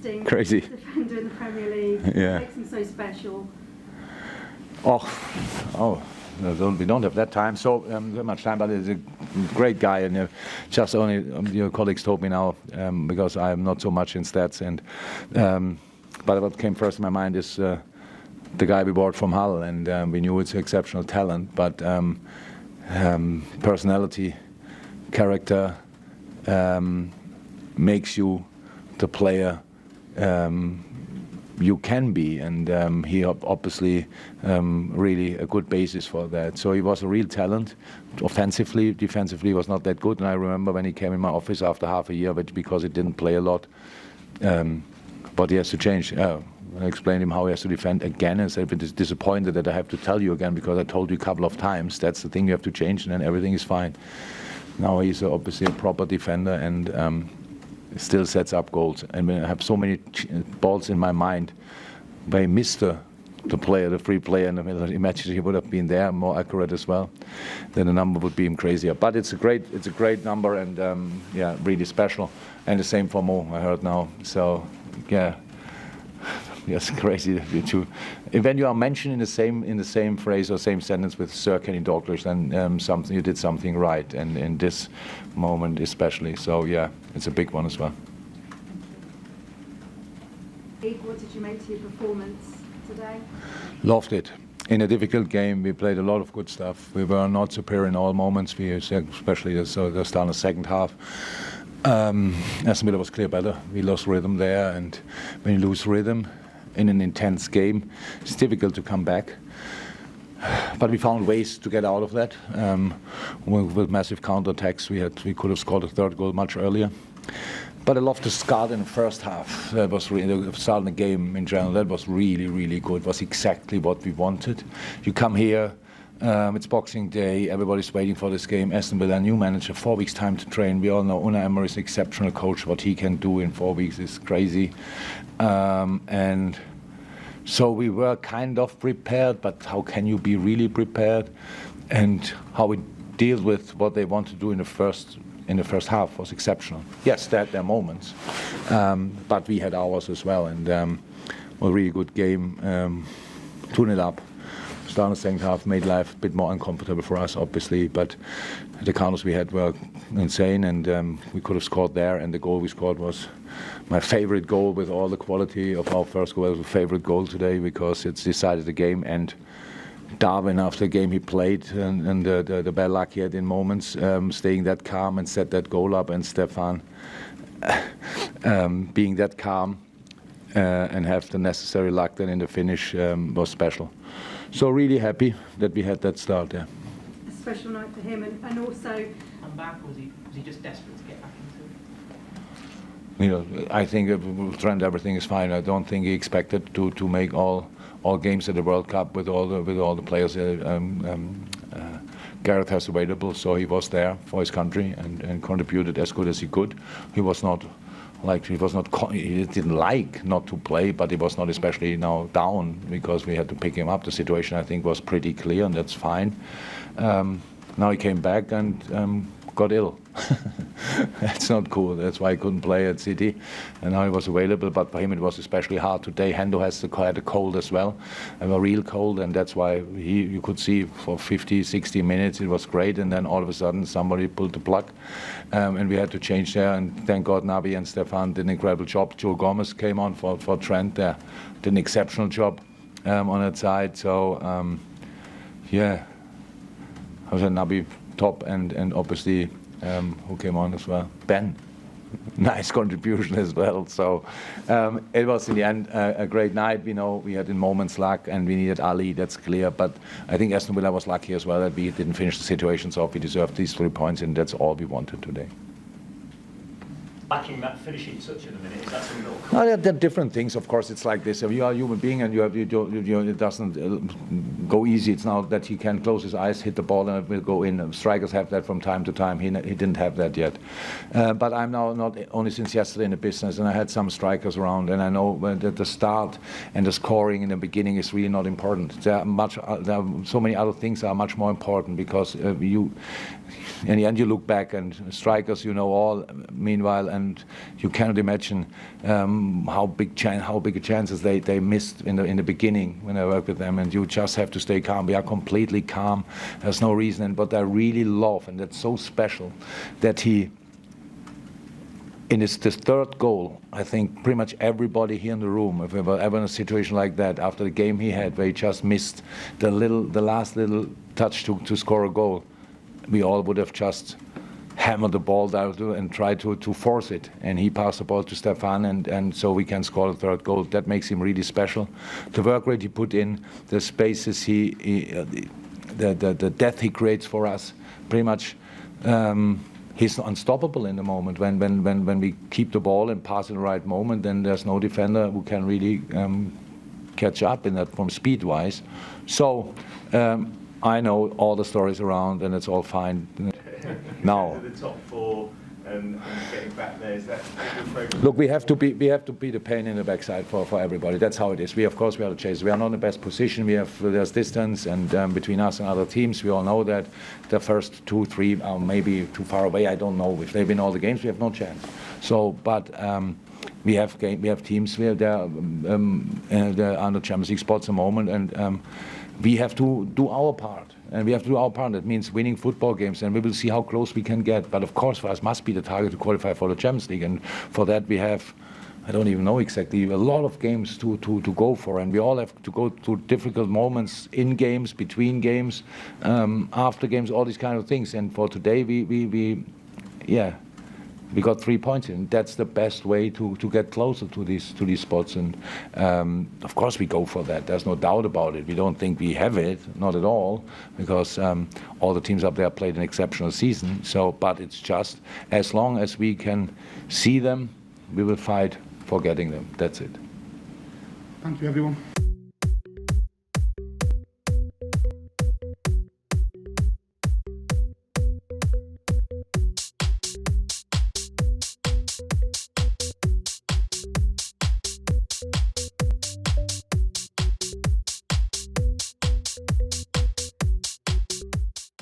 interesting Crazy defender in the Premier League. Yeah. What makes him so special? We don't have that time, so much time, but he's a great guy, and just only your colleagues told me now, because I am not so much in stats, and but what came first in my mind is the guy we bought from Hull, and we knew it's exceptional talent, but personality, character makes you the player you can be, and he obviously really a good basis for that. So he was a real talent. Offensively, defensively was not that good, and I remember when he came in my office after half a year, because he didn't play a lot, but he has to change. I explained him how he has to defend again, and said, "But disappointed that I have to tell you again, because I told you a couple of times. That's the thing you have to change, and then everything is fine." Now he's obviously a proper defender, and still sets up goals. And I have so many balls in my mind where he missed the player, the free player in the middle. Imagine he would have been there, more accurate as well, then the number would be even crazier. But it's a great number, and yeah, really special. And the same for Mo, I heard now. So yeah, yes, crazy. When you are mentioned in the same phrase or same sentence with Sir Kenny Dalglish, then you did something right, and in this moment especially. So yeah, it's a big one as well. What did you make to your performance today? Loved it. In a difficult game, we played a lot of good stuff. We were not superior in all moments, especially the start of the second half. Aston Villa was clear better. We lost rhythm there, and when you lose rhythm in an intense game, it's difficult to come back. But we found ways to get out of that. With massive counterattacks, we could have scored a third goal much earlier. But I love the start in the first half. That was really, the start of the game in general, that was really, really good. It was exactly what we wanted. You come here, it's Boxing Day, everybody's waiting for this game. Aston Villa, new manager, 4 weeks time to train. We all know Unai Emery is an exceptional coach. What he can do in 4 weeks is crazy. And so we were kind of prepared, but how can you be really prepared? And how we deal with what they want to do in the first half was exceptional. Yes, there are moments, but we had ours as well, and a really good game. 2-0 up. Start of the second half made life a bit more uncomfortable for us, obviously, but the counters we had were insane, and we could have scored there, and the goal we scored was my favorite goal with all the quality of our first goal. It was a favorite goal today because it's decided the game, and Darwin, after the game he played, and the bad luck he had in moments, staying that calm and set that goal up, and Stefan being that calm and have the necessary luck then in the finish was special. So really happy that we had that start there. A special night for him, and also... Come back, or was he just desperate to get back into it? You know, I think with Trent everything is fine. I don't think he expected to make all games at the World Cup with all the players Gareth has available. So he was there for his country and contributed as good as he could. He didn't like not to play, but he was not especially now down because we had to pick him up. The situation I think was pretty clear, and that's fine. Now he came back and got ill. That's not cool. That's why he couldn't play at City, and now he was available. But for him it was especially hard today. Hendo had a cold as well, a real cold, and that's why you could see for 50, 60 minutes it was great, and then all of a sudden somebody pulled the plug, and we had to change there. And thank God Naby and Stefan did an incredible job. Joe Gomez came on for Trent there, did an exceptional job on that side. So yeah, I was at Naby top, and obviously who came on as well? Ben. Nice contribution as well. So it was in the end a great night. We know we had in moments luck, and we needed Ali, that's clear. But I think Aston Villa was lucky as well that we didn't finish the situations off. We deserved these 3 points, and that's all we wanted today. Lacking that finishing touch in a minute, is that something that'll come? No, there are different things, of course. It's like this. If you are a human being and it doesn't go easy, it's now that he can close his eyes, hit the ball, and it will go in. Strikers have that from time to time. He didn't have that yet. But I'm now not only since yesterday in the business, and I had some strikers around, and I know that the start and the scoring in the beginning is really not important. There are so many other things that are much more important, because in the end you look back, and strikers you know all, meanwhile, and and you cannot imagine how big chances they missed in the beginning when I worked with them. And you just have to stay calm. We are completely calm. There's no reason. And what I really love, and that's so special, that he. In this third goal, I think pretty much everybody here in the room, if we were ever in a situation like that, after the game he had, where he just missed the last little touch to score a goal, we all would have just hammered the ball down and tried to force it. And he passed the ball to Stefan, and so we can score the third goal. That makes him really special. The work rate he put in, the spaces the depth he creates for us, pretty much. He's unstoppable in the moment. When we keep the ball and pass in the right moment, then there's no defender who can really catch up in that from speed-wise. So I know all the stories around, and it's all fine now. The top four and getting back there, is that your focus? Look, we have to be the pain in the backside for everybody. That's how it is. We, of course, we are the chasers. We are not in the best position. There's distance and between us and other teams. We all know that the first 2, 3 are maybe too far away. I don't know. If they win all the games, we have no chance. So, but we have teams where they're on the Champions League spots at the moment, and we have to do our part. And we have to do our part. That means winning football games, and we will see how close we can get. But of course, for us, must be the target to qualify for the Champions League. And for that, we have, I don't even know exactly, a lot of games to go for. And we all have to go through difficult moments in games, between games, after games, all these kind of things. And for today, we got 3 points in. That's the best way to get closer to these spots. And of course we go for that. There's no doubt about it. We don't think we have it, not at all, because all the teams up there played an exceptional season. So, but it's just as long as we can see them, we will fight for getting them. That's it. Thank you, everyone.